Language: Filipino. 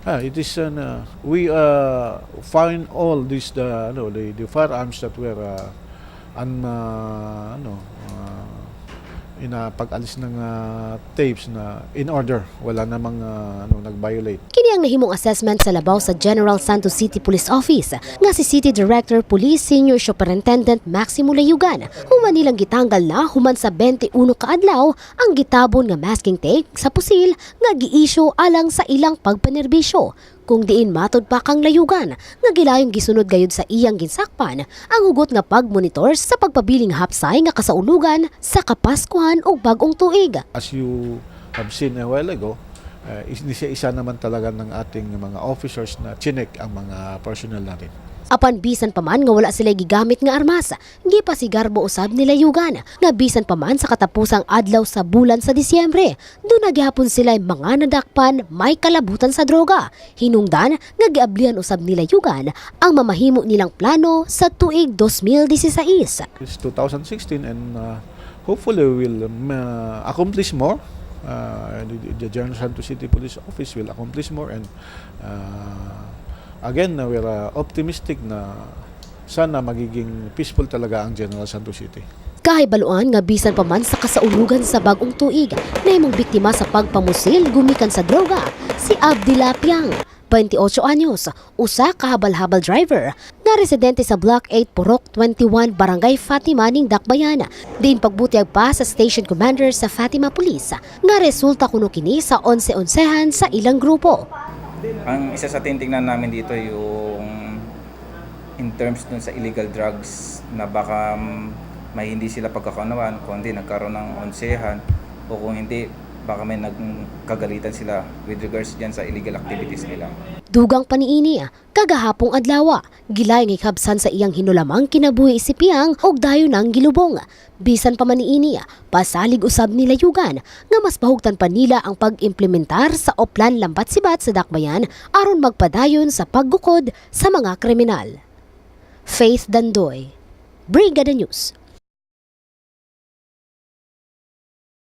It is we find all these the firearms that were pag-alis ng tapes na in order, wala namang nag-violate. Kini ang nahimong assessment sa labaw sa General Santos City Police Office nga si City Director Police Senior Superintendent Maximo Layugan. Human nilang gitanggal na human sa 21 kaadlaw ang gitabon nga masking tape sa pusil nga gi-issue alang sa ilang pagpanerbisyo. Kung diin matod pa kang Layugan, nga gilayong gisunod gayud sa iyang ginsakpan ang hugot nga pagmonitor sa pagpabiling hapsay nga kasaulugan sa Kapaskuhan o bagong tuig. As you have seen a while ago, isa naman talaga ng ating mga officers na chinek ang mga personnel natin. Apan bisan pa man nga wala sila gigamit nga armas, gipasigarbo usab ni Layugan nga bisan pa man sa katapusang adlaw sa bulan sa Disyembre, doon nagyapon sila mga nadakpan may kalabutan sa droga. Hinungdan nga giablihan usab ni Layugan ang mamahimo nilang plano sa tuig 2016. It's 2016 and hopefully we will accomplish more. The General Santos City Police Office will accomplish more and again, we're optimistic na sana magiging peaceful talaga ang General Santos City. Kahibaluan nga bisan pa man sa kasaulugan sa bagong tuig na imong biktima sa pagpamusil gumikan sa droga, si Abdila Piang, 28 anyos, usa ka habal-habal driver, nga residente sa Block 8 Purok 21 Barangay Fatima ning Dakbayan. Din pagbutiag pa sa Station Commander sa Fatima Police, nga resulta kuno kini sa 11-11han sa ilang grupo. Ang isa sa titingnan namin dito yung in terms dun sa illegal drugs na baka may hindi sila pagkakaunawan, kundi nagkaroon ng onsehan o kung hindi baka may nagkagalitan sila with regards dyan sa illegal activities nila. Dugang paniini, kagahapong adlaw, gilay nga ikabsan sa iyang hinulamang kinabuhi si Piang og dayon ng gilubong. Bisan pa maniini, pasalig usab ni Layugan nga mas pahugtan pa nila ang pag-implementar sa Oplan Lambat Sibat sa Dakbayan aron magpadayon sa paggukod sa mga kriminal. Faith Dandoy, Brigada News.